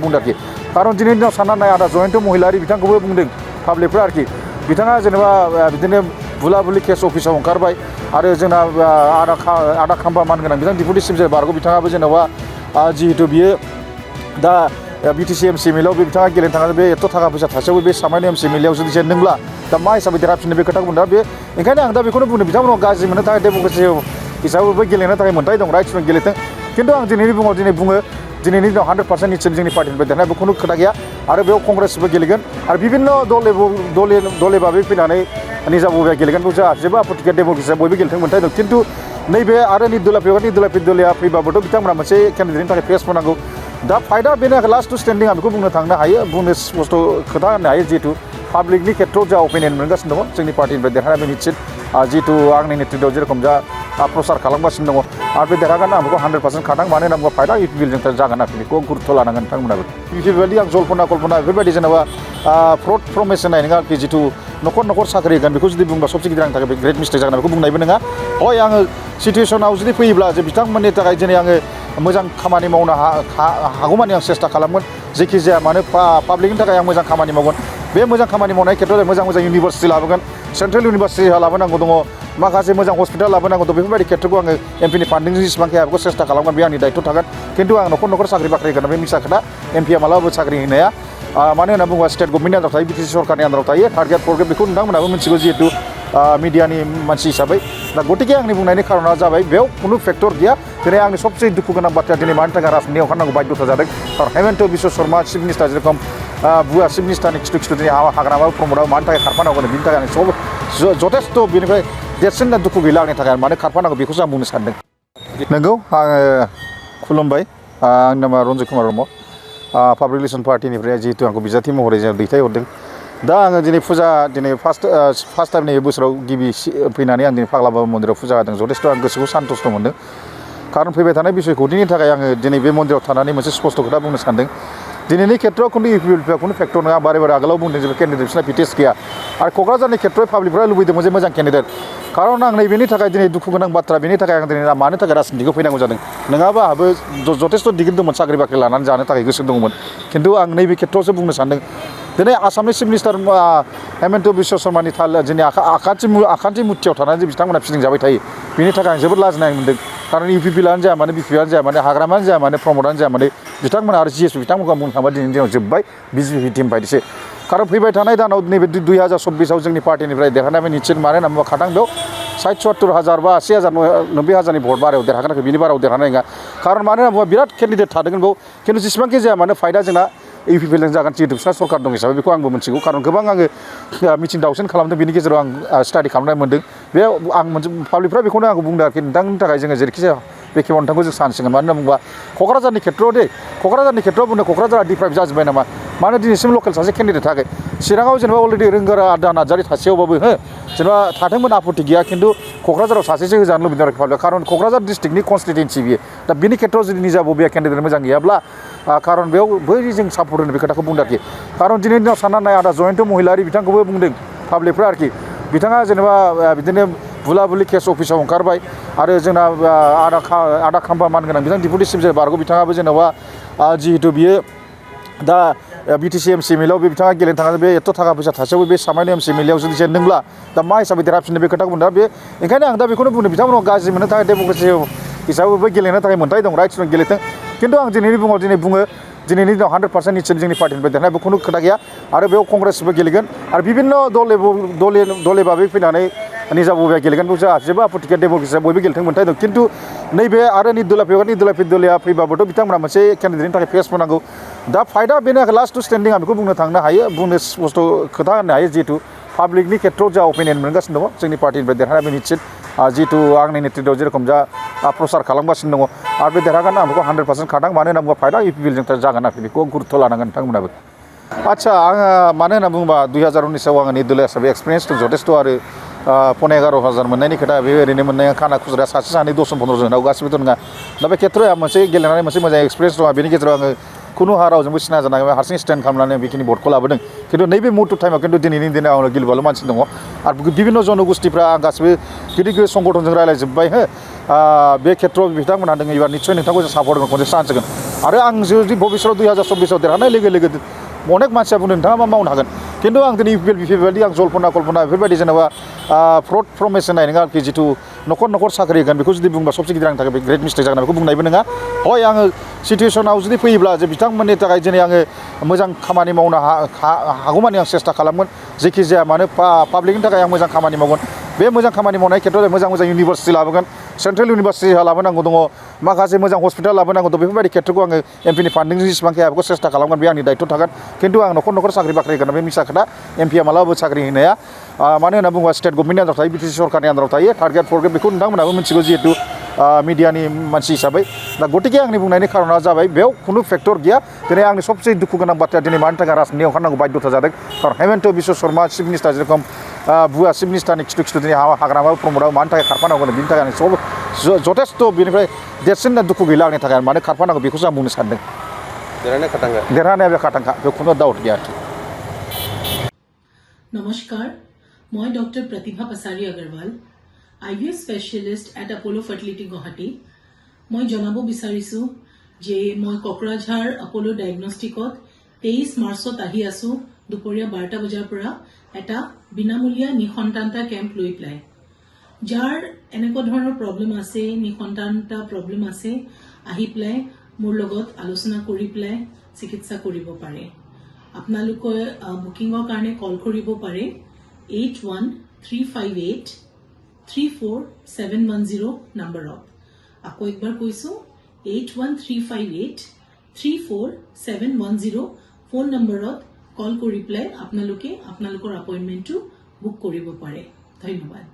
बुंदों आरोखि खारन दिनैनि दिनाव सानना नाय आदा जयन्त महिलारि बिथांखौबो बुंदों पाब्लिकफ्रा आरोखि बिथाङा जेनेबा बिदिनो बुला बुलि केस अफिसाव ओंखारबाय आरो जोंना आदा खाम्फा मानगोनां बिथां डिपुटि चिफ सेक्रेटारि बारग' बिथाङाबो जेनेबा जिहेतु बियो दा बिटिसि एमसि एमएलएआव बे बिथाङा गेलेनो थाङा बे एथ' थाखा फैसा थासेयावबो बे सामान्य एमसि एमएलएआव जुदि जेनदोंब्ला दा मा हिसाबै देरहाफिननो बे खोथाखौ बुंदों बे ओंखायनो आं दा बेखौनो बुंदों बिथांमोनाव गाज्रि मोननो थाखाय डेम'क्रेसि हिसाबैबो गेलेनो थाखाय मोन्थाय दं राइट्स गेलेथों खिन्थु आं दिनै बुङो दिनैनि दिनाव 100% निश्चित जोंनि पार्टिनिफ्राय देरहानाय खुनु खोथा गैया आरो बेयाव कंग्रेसबो गेलेगोन आरो बिभिन्न दले भाबै फैनानै निजा बबेया गेलेगोन बेयाव जोंहा जेबो आपत्ति गैया डेम'क्रेसिया बयबो गेलेथों मोन्थाय दं खिन्थु नैबे आरो निर्दलिया फैबाबोथ' बिथांमोना मोनसे केन्डिडेटनि थाखाय फेस होनांगौ दा फाइटआ बेनो लास्ट टु स्टेन्डिं आं बेखौ बुंनो थांनो हायो बुंनो स्पष्ट खोथा होनो हायो जिहेतु पाब्लिकनि खेथ्रआव जा अपिनियन मोनगासिनो दङ जोंनि पार्टिनिफ्राय देरहानाय निश्चित जिहेतु आंनि नेतृत्वआव जेरखम जा प्रसार खालामगासिनो दङ आरो बे देरहागोन आं बेखौ 100% खादां मानो होनना बुङोबा फाइटआ इउपि बिलजों जागोन आरोखि बेखौ गुरुत्व लानांगोन बिथांमोनाबो बेफोरबायदि आं जल्पना कल्पना बेफोरबायदि जेनेबा फ्रड प्रमिस होनाय नङा आरोखि जिथु न'खर साख्रि होगोन बेखौ जुदि बुंबा सबसे गिदिर आंनि थाखाय ग्रेट मिस्टेक जागोन बेखौ बुंनायबो नङा हय आङो सिटुवेसनाव जुदि फैयोब्ला जे बिथांमोननि थाखाय दिनै आङो मोजां खामानि मावनो हागौमानि आं सेस्था खालामगोन जेखि जाया मानो पाब्लिकनि थाखाय आं मोजां खामानि मावगोन बे मोजां खामानि मावनाय खेथ्रआव मोजां इउनिभार्सिटि लाबोगोन सेन्ट्रेल इउनिभार्सिटि लाबोनांगौ दङ माखासे मोजां हस्पिटाल लाबोनांगौ दं बेफोरबायदि खेथ्रखौ आङो एमपिनि फान्डिंजों जेसेबांखि हाया बेखौ सेस्था खालामगोन बे आंनि दायित्व थागोन खिन्थु आं न'खर साख्रि बाख्रि होगोन बे मिसा खोथा एमपिआ मालाबाबो साख्रि होनाया मानो होनना बुङोबा स्टेट गभर्नमेन्टनि आन्दाराव थायो बिटिसि सरकारनि आन्दाराव थायो थार्ड ग्रेड फर्थ ग्रेड बेखौ नोंथांमोनाबो मिथिगौ जिहेतु मिडियानि मानसि हिसाबै दा गतिके आंनि बुंनायनि खारना जाबाय बेयाव खुनु फेक्टर गैया दिनै आंनि सबसे दुखु गोनां बाथ्राया दिनै मानि थाखाय राजनितियाव ओंखारनांगौ बाध्यता जादों खारन हेमन्त बिश्व शर्मा चिफ मिनिस्टार जेरखम बुवा चिफ मिनिस्टारनि खिथु दिनै हाग्रामा प्रमदआव मानि थाखाय खारफानांगौ बिनि थाखाय आं सब जथेस्थ' बेनिफ्राय देरसिन दुखु गैला आंनि थाखाय मानो खारफानांगौ बेखौसो आं बुंनो सानदों नंगौ आङो खुलुमबाय आंनि नामा रन्जित कुमार ब्रह्म पाब्लिक रिलेसन पार्टिनिफ्राय जिहेतु आंखौ बिजाथि महरै जों दैथायहरदों दा आङो दिनै फार्स्ट टाइम नैबे बोसोराव गिबि फैनानै आं दिनै फाग्ला बाबा मन्दिराव फुजा होदों जथेस्थ' आं गोसोखौ सान्थुष्ट मोन्दों खारन फैबाय थानाय बिसयखौथिनि थाखाय आङो दिनै बे मन्दिराव थानानै मोनसे स्पष्ट खोथा बुंनो सानदों दिनैनि खेथ्रआव खुनु इउपिएलपिआ खुनु फेक्टर नङा बारे आगोलाव बुंदों जे केन्डिडेट बिसोरना फिटेस गैया आरो क'क्राझारनि खेथ्रआव पाब्लिकफ्रा लुबैदोंमोन जे मोजां केन्डिडेट खारन आं नैबेनि थाखाय दिनै दुखु गोनां बाथ्रा बेनि थाखाय आं दिनै मानो थाखाय राजनितिखौ फैनांगौ जादों नङाबा आंहाबो जथेस्थ' दिगिर दंमोन साख्रि बाख्रि लानानै जानो थाखाय गोसो दंमोन खिन्थु आं नैबे खेथ्रआवसो बुंनो सानदों दिनै आसामनि चिफ मिनिस्टार हेमन्त बिश्व शर्मानि जोंनि आखान्थि मुथियाव थानानै जे बिथांमोना फिदिंजाबाय थायो बेनि थाखाय आं जोबोद लाजिनाय मोन्दों खारन इउपिपिएलआनो जाया मानो बिपिएलआनो जाया मानो हाग्रामानो जाया मानो प्रमदआनो जाया मानो बिथांमोना आरो जिएसपि बिथांमोनखौ बुंनो थांबा दिनैनि दिनाव जोब्बाय बिजेपि टिम बायदिसो खारन फैबाय थानाय दानाव नैबे 2024आव जोंनि पार्टिनिफ्राय देरहानाय निश्चित मानो होनना बुङोबा खादां बेयाव 60-70,000 बा 80,000 90,000नि भट बारायाव देरहागोन बिनि बारायाव देरहानाय नङा खारन मानो होनना बुङोबा बिराद केन्डिडेट थादोंमोन बेयाव खिन्थु जेसेबांखि जाया मानो फाइटआ जोंना इउपिपिएलजों जागोन जिहेतु बिसोरना सरकार दं हिसाबै बेखौ आंबो मिथिगौ खारन गोबां आङो मिथिं दावसिन खालामदों बिनि गेजेराव आं स्टाडि खालामनाय मोन्दों बे आं मोनसे पाब्लिकफ्रा बेखौनो आंखौ बुंदों आरोखि नोंथांनि थाखाय जोङो जेरैखि जाया बे खेबाव नोंथांखौ जों सानसिगोन मानो होनना बुङोबा क'क्राझारनि खेथ्रआव बुंदों क'क्राझारा डिप्राइभ जाजोब्बाय नामा मानो दिनैसिम लकेल सासे केन्डिडेट थायाखै चिराङाव जेनेबा अलरेडि रोंगोरा आदा नार्जारि थासेयावबाबो जेनेबा थाथोंमोन आपत्ति गैया खिन्थु क'क्राझाराव सासेसो होजानो लुबैदों आरोखि पाब्लिक खारन क'क्राझार डिस्ट्रिक्टनि कनस्टिटुवेन्सि बियो दा बिनि खेथ्रआव जुदि निजा बबेया केन्डिडेट मोजां गैयाब्ला खारन बेयाव बै जों सापर्ट होनो बे खोथाखौ बुंदों आरोखि खारन दिनैनि दिनाव सानना नाय आदा जयन्त महिलारि बिथांखौबो बुंदों पाब्लिकफ्रा आरोखि बिथाङा जेनेबा बिदिनो बुला बुलि केस अफिसाव ओंखारबाय आरो जोंना आदा खाम्फा मानगोनां बिथां डिपुटि चिफ सेक्रेटारि बारग' बिथाङाबो जेनेबा जिहेतु बियो दा बिटिसि एमसि एमएलएआव बे बिथाङा गेलेनो थाङा बे एथ' थाखा फैसा थासेयावबो बे सामान्य एमसि एमएलएआव जुदि जेनदोंब्ला दा मा हिसाबै देरहाफिननो बे खोथाखौ बुंदों बे ओंखायनो आं दा बेखौनो बुंदों बिथांमोनाव गाज्रि मोननो थाखाय डेम'क्रेसि हिसाबैबो गेलेनो थाखाय मोन्थाय दं राइट्स गेलेथों खिन्थु आं दिनै बुङो दिनैनि दिनाव 100% निश्चित जोंनि पार्टिनिफ्राय देरहानाय खुनु खोथा गैया आरो बेयाव कंग्रेसबो गेलेगोन आरो बिभिन्न दले भाबै फैनानै निजा बबेया गेलेगोन बेयाव जोंहा जेबो आपत्ति गैया डेम'क्रेसिया बयबो गेलेथों मोन्थाय दं खिन्थु नैबे आरो निर्दलिया फैबाबोथ' बिथांमोना मोनसे केन्डिडेटनि थाखाय फेस होनांगौ दा फाइटआ बेनो लास्ट टु स्टेन्डिं आं बेखौ बुंनो थांनो हायो बुंनो स्पष्ट खोथा होनो हायो जिहेतु पाब्लिकनि खेथ्रआव जा अपिनियन मोनगासिनो दङ जोंनि पार्टिनिफ्राय देरहानाय निश्चित जिहेतु आंनि नेतृत्वआव जेरखम जा प्रसार खालामगासिनो दङ आरो बे देरहागोन आं बेखौ 100% खादां मानो होनना बुङोबा फाइटआ इउपिपिएलजों जागोन आरोखि बेखौ गुरुत्व लानांगोन नोंथांमोनाबो आदसा आङो मानो होनना बुङोबा 2019आव आङो निर्दलिया हिसाबै एक्सपिरियेन्स दं जथेस्थ' आरो 11,000 मोननायनि खोथा बे ओरैनो मोननाया खाना खुज्रा सासे सानै 10-15 जोनाव गासिबोथ' नङा दा बे खेथ्रआव मोनसे गेलेनानै मोनसे मोजां एक्सपिरियेन्स दङ बेनि गेजेराव आङो खुनु रावजोंबो सिना जानाय हारसिं स्टेन्ड खालामनानै बेखिनि भटखौ लाबोदों खिन्थु नैबे मुहुर्त टाइमाव खिन्थु दिनैनि दिनाव आंनाव गिलुबालु मानसि दङ आरो बिभिन्न जनगोष्ठिफ्रा आं गासिबो गिदिर गिदिर संगठनजों रायज्लायजोब्बाय बे खेत्रआव बिथांमोनहा दोङो एबार निस्सय नोंथांखौ जों सापर्ट होगोन खनसे चान्स होगोन आरो आं जुदि भबिष्यतआव 2024 देरहानाय लोगो लोगो अनेक मानसिया बुंदों नोंथाङा मा मावनो हागोन खिन्थु आं दिनै बेफोरबायदि आं जल्पना कल्पना बेफोरबायदि जेनेबा फ्रड प्रमिस होनाय नङा आरोखि जिथु न'खर साख्रि होगोन बेखौ जुदि बुंबा सबसे गिदिर आंनि थाखाय ग्रेट मिस्टेक जागोन बेखौ बुंनायबो नङा हय आङो सिटुवेसनाव जुदि फैयोब्ला जे बिथांमोननि थाखाय दिनै आङो मोजां खामानि मावनो हागौमानि आं सेस्था खालामगोन जेखि जाया मानो पाब्लिकनि थाखाय आं मोजां खामानि मावगोन बे मोजां खामानि मावनाय खेत्रआव मोजां इउनिभारसिटि लाबोगोन सेन्ट्रेल इउनिभारसिटि लाबोनांगौ दङ माखासे मोजां हस्पिटाल लाबोनांगौ दं बेफोरबायदि खेत्रखौ आङो एमपिनि फान्डिंजों जेसेबांखि हाया बेखौ सेस्था खालामगोन बे आंनि दायित्व थागोन खिन्थु आं न'खर साख्रि बाख्रि होगोन बे मिसा खोथा एमपिआ मालाबाबो साख्रि होनाया मानो होनना बुङोबा स्टेट गभर्नमेन्टनि आन्दाराव थायो बिटिसि सरकारनि आन्दाराव थायो थार्ड ग्रेड फर्थ ग्रेड बेखौ नोंथांमोनाबो मिथिगौ जिहेतु मिडियानि मानसि हिसाबै दा गतिके आंनि बुंनायनि खारना जाबाय बेयाव खुनु फेक्टर गैया दिनै आंनि सबसे दुखु गोनां बाथ्राया दिनै मानि थाखाय राजनितियाव ओंखारनांगौ बाध्यता जादों खारन हेमन्त बिश्व शर्मा चिफ मिनिस्टार जेरखम बुवा चिफ मिनिस्टारनि खिथु दिनै हाग्रामा प्रमदआव मानि थाखाय खारफानांगौ बिनि थाखाय आं जथेस्थ' बेनिफ्राय देरसिन दुखु गैला आंनि थाखाय मानो खारफानांगौ बेखौसो आं बुंनो सानदों देरहानाया बे खाटांखा बे खुनु डाउट गैया नमस्कार मैं doctor Pratibha Pasari Agarwal IVF specialist at Apollo fertility Guwahati मैं जनाब विचारिছো जे मैं कक्राझार अपोलो डायग्नोस्टिकत 23 मार्चत आহি आसो दुपरिया 12टा बजार পৰা এটা বিনামূলীয়া নিসন্তানতা কেম্প লৈ পেলাই যাৰ এনেকুৱা ধৰণৰ প্ৰব্লেম আছে নিসন্তানতা প্ৰব্লেম আছে আহি পেলাই মোৰ লগত আলোচনা কৰি পেলাই চিকিৎসা কৰিব পাৰে আপোনালোকে বুকিংৰ কাৰণে কল কৰিব পাৰে 8135834710 নম্বৰত আকৌ একবাৰ কৈছো 8135834710 ফোন নম্বৰত কল কৰি পেলাই আপোনালোকৰ এপইণ্টমেণ্টটো বুক কৰিব পাৰে ধন্যবাদ